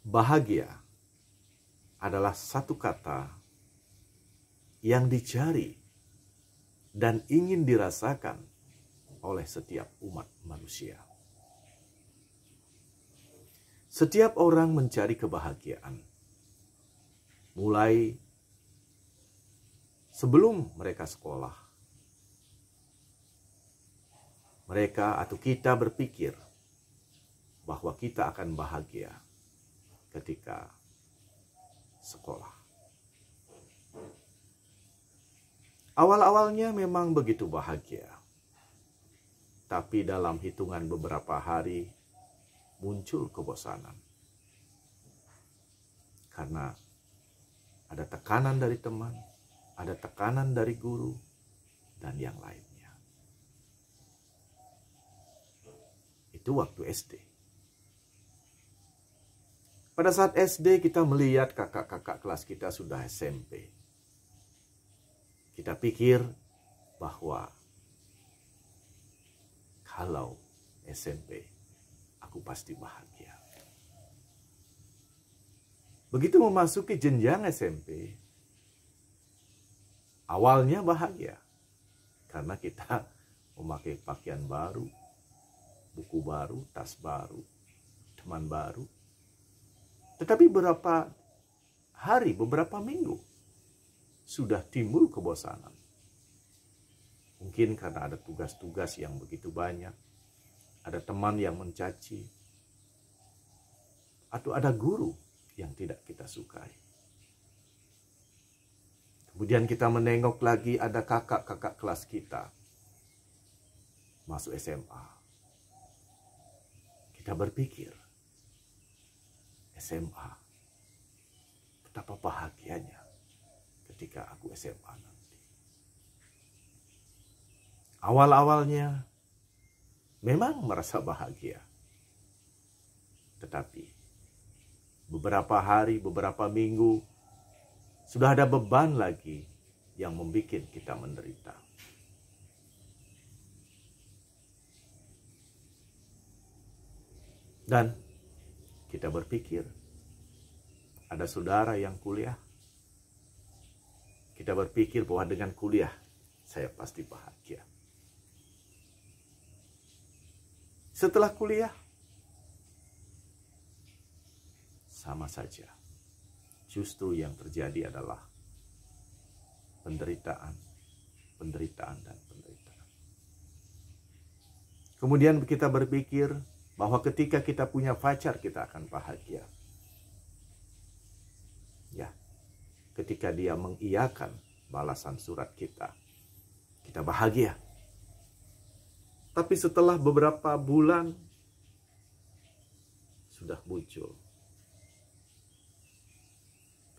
Bahagia adalah satu kata yang dicari dan ingin dirasakan oleh setiap umat manusia. Setiap orang mencari kebahagiaan. Mulai sebelum mereka sekolah, mereka atau kita berpikir bahwa kita akan bahagia ketika sekolah. Awal-awalnya memang begitu bahagia, tapi dalam hitungan beberapa hari muncul kebosanan. Karena ada tekanan dari teman, ada tekanan dari guru, dan yang lainnya. Itu waktu SD. Pada saat SD kita melihat kakak-kakak kelas kita sudah SMP. Kita pikir bahwa kalau SMP, aku pasti bahagia. Begitu memasuki jenjang SMP, awalnya bahagia. Karena kita memakai pakaian baru, buku baru, tas baru, teman baru. Tetapi beberapa hari, beberapa minggu, sudah timbul kebosanan. Mungkin karena ada tugas-tugas yang begitu banyak, ada teman yang mencaci, atau ada guru yang tidak kita sukai. Kemudian kita menengok lagi ada kakak-kakak kelas kita masuk SMA. Kita berpikir, SMA, betapa bahagianya ketika aku SMA nanti. Awal-awalnya memang merasa bahagia. Tetapi beberapa hari, beberapa minggu, sudah ada beban lagi yang membuat kita menderita. Dan kita berpikir, ada saudara yang kuliah. Kita berpikir bahwa dengan kuliah, saya pasti bahagia. Setelah kuliah, sama saja. Justru yang terjadi adalah penderitaan, dan penderitaan. Kemudian kita berpikir bahwa ketika kita punya pacar, kita akan bahagia. Ya, ketika dia mengiyakan balasan surat kita, kita bahagia. Tapi setelah beberapa bulan, sudah muncul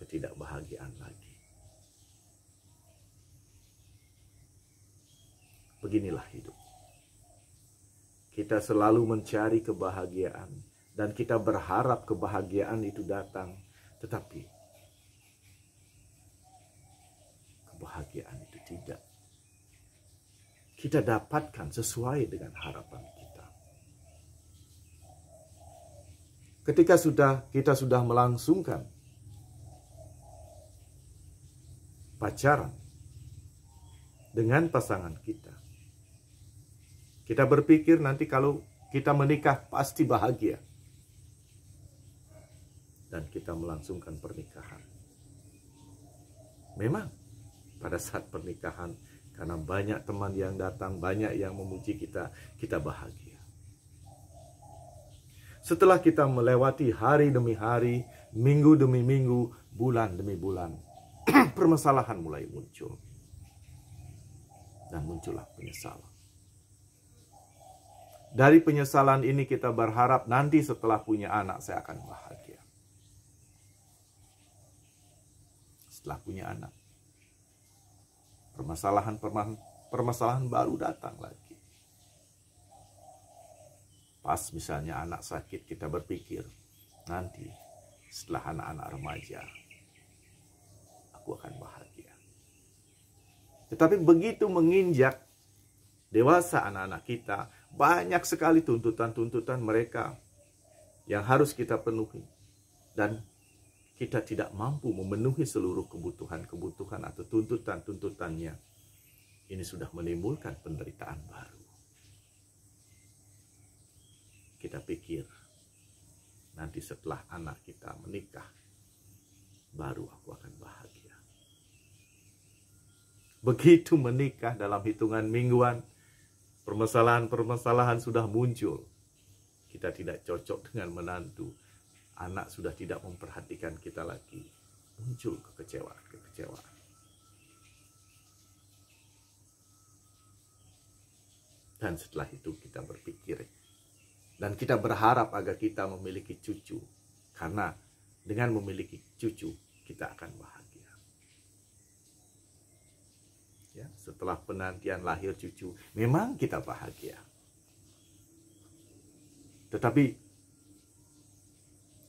ketidakbahagiaan lagi. Beginilah hidup. Kita selalu mencari kebahagiaan dan kita berharap kebahagiaan itu datang, tetapi kebahagiaan itu tidak kita dapatkan sesuai dengan harapan kita. Ketika kita sudah melangsungkan pacaran dengan pasangan kita, kita berpikir nanti kalau kita menikah pasti bahagia. Dan kita melangsungkan pernikahan. Memang pada saat pernikahan, karena banyak teman yang datang, banyak yang memuji kita, kita bahagia. Setelah kita melewati hari demi hari, minggu demi minggu, bulan demi bulan, permasalahan mulai muncul. Dan muncullah penyesalan. Dari penyesalan ini kita berharap nanti setelah punya anak saya akan bahagia. Setelah punya anak, permasalahan baru datang lagi. Pas misalnya anak sakit, kita berpikir nanti setelah anak-anak remaja aku akan bahagia. Tetapi begitu menginjak dewasa anak-anak kita, banyak sekali tuntutan-tuntutan mereka yang harus kita penuhi. dan kita tidak mampu memenuhi seluruh kebutuhan-kebutuhan atau tuntutan-tuntutannya, ini sudah menimbulkan penderitaan baru. Kita pikir, nanti setelah anak kita menikah, baru aku akan bahagia. Begitu menikah dalam hitungan mingguan, permasalahan-permasalahan sudah muncul. Kita tidak cocok dengan menantu. Anak sudah tidak memperhatikan kita lagi. Muncul kekecewaan. Dan setelah itu kita berpikir. Dan kita berharap agar kita memiliki cucu. Karena dengan memiliki cucu, kita akan bahagia. Ya, setelah penantian lahir cucu, memang kita bahagia. Tetapi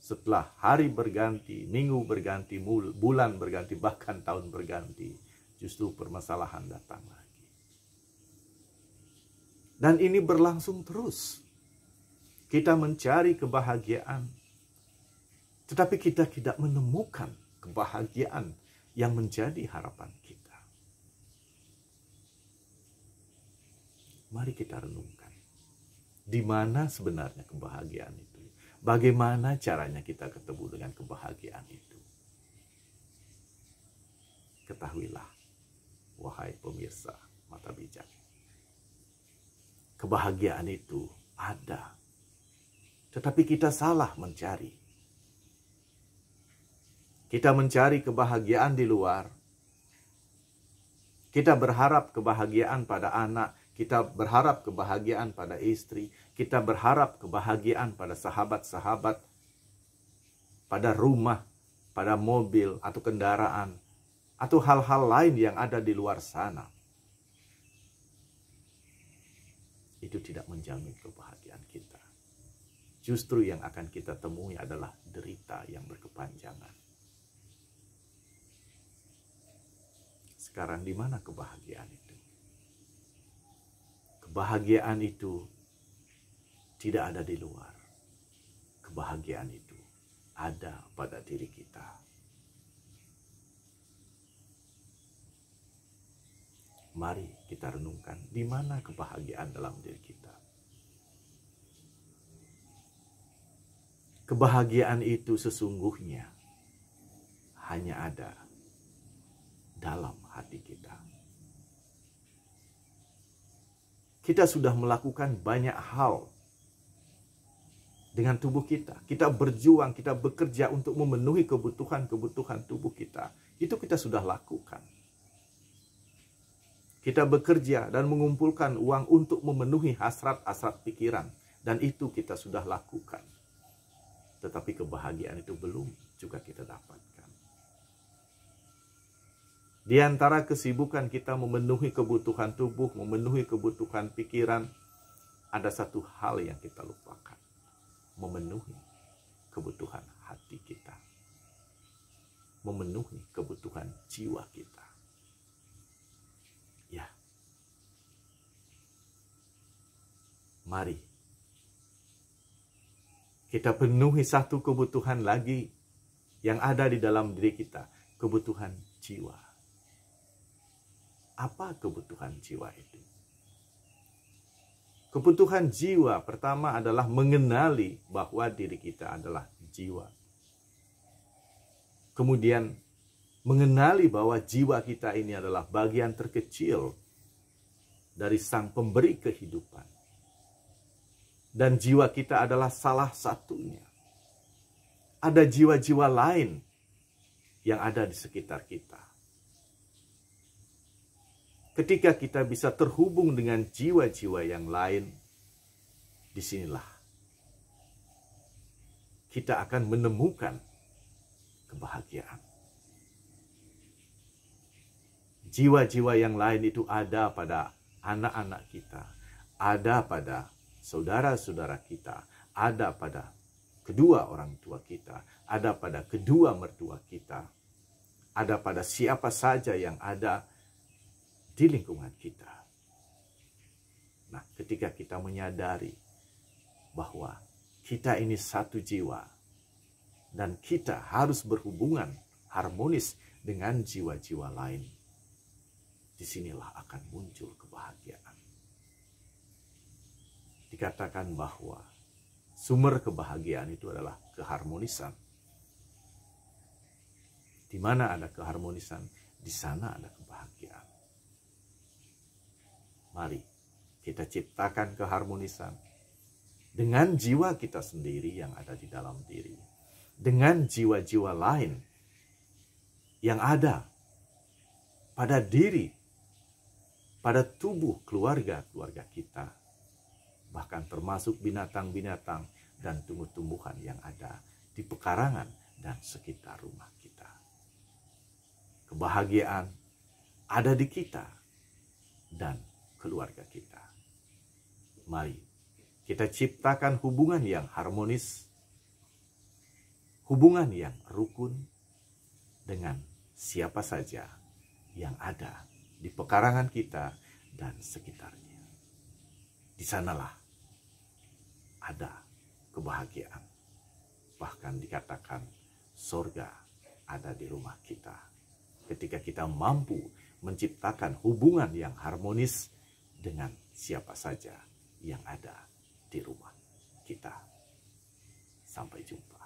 setelah hari berganti, minggu berganti, bulan berganti, bahkan tahun berganti, justru permasalahan datang lagi. Dan ini berlangsung terus. Kita mencari kebahagiaan, tetapi kita tidak menemukan kebahagiaan yang menjadi harapan kita. Mari kita renungkan, di mana sebenarnya kebahagiaan itu? Bagaimana caranya kita ketemu dengan kebahagiaan itu? Ketahuilah, wahai pemirsa mata bijak, kebahagiaan itu ada, tetapi kita salah mencari. Kita mencari kebahagiaan di luar. Kita berharap kebahagiaan pada anak, kita berharap kebahagiaan pada istri, kita berharap kebahagiaan pada sahabat-sahabat, pada rumah, pada mobil atau kendaraan, atau hal-hal lain yang ada di luar sana. Itu tidak menjamin kebahagiaan kita. Justru yang akan kita temui adalah derita yang berkepanjangan. Sekarang di mana kebahagiaan itu? Kebahagiaan itu tidak ada di luar. Kebahagiaan itu ada pada diri kita. Mari kita renungkan di mana kebahagiaan dalam diri kita. Kebahagiaan itu sesungguhnya hanya ada dalam hati kita. Kita sudah melakukan banyak hal dengan tubuh kita. Kita berjuang, kita bekerja untuk memenuhi kebutuhan-kebutuhan tubuh kita. Itu kita sudah lakukan. Kita bekerja dan mengumpulkan uang untuk memenuhi hasrat-hasrat pikiran. Dan itu kita sudah lakukan. Tetapi kebahagiaan itu belum juga kita dapatkan. Di antara kesibukan kita memenuhi kebutuhan tubuh, memenuhi kebutuhan pikiran, ada satu hal yang kita lupakan. Memenuhi kebutuhan hati kita. Memenuhi kebutuhan jiwa kita. Ya. Mari kita penuhi satu kebutuhan lagi yang ada di dalam diri kita. Kebutuhan jiwa. Apa kebutuhan jiwa itu? Kebutuhan jiwa pertama adalah mengenali bahwa diri kita adalah jiwa. Kemudian mengenali bahwa jiwa kita ini adalah bagian terkecil dari Sang Pemberi kehidupan. Dan jiwa kita adalah salah satunya. Ada jiwa-jiwa lain yang ada di sekitar kita. Ketika kita bisa terhubung dengan jiwa-jiwa yang lain, disinilah kita akan menemukan kebahagiaan. Jiwa-jiwa yang lain itu ada pada anak-anak kita, ada pada saudara-saudara kita, ada pada kedua orang tua kita, ada pada kedua mertua kita, ada pada siapa saja yang ada di lingkungan kita. Nah, ketika kita menyadari bahwa kita ini satu jiwa, dan kita harus berhubungan harmonis dengan jiwa-jiwa lain. Disinilah akan muncul kebahagiaan. Dikatakan bahwa sumber kebahagiaan itu adalah keharmonisan. Di mana ada keharmonisan, di sana ada kebahagiaan. Mari kita ciptakan keharmonisan dengan jiwa kita sendiri yang ada di dalam diri, dengan jiwa-jiwa lain yang ada pada diri, pada tubuh keluarga-keluarga kita, bahkan termasuk binatang-binatang dan tumbuh-tumbuhan yang ada di pekarangan dan sekitar rumah kita. Kebahagiaan ada di kita dan keluarga kita. Mari kita ciptakan hubungan yang harmonis, hubungan yang rukun dengan siapa saja yang ada di pekarangan kita dan sekitarnya. Di sanalah ada kebahagiaan. Bahkan dikatakan sorga ada di rumah kita. Ketika kita mampu menciptakan hubungan yang harmonis dengan siapa saja yang ada di rumah kita. Sampai jumpa.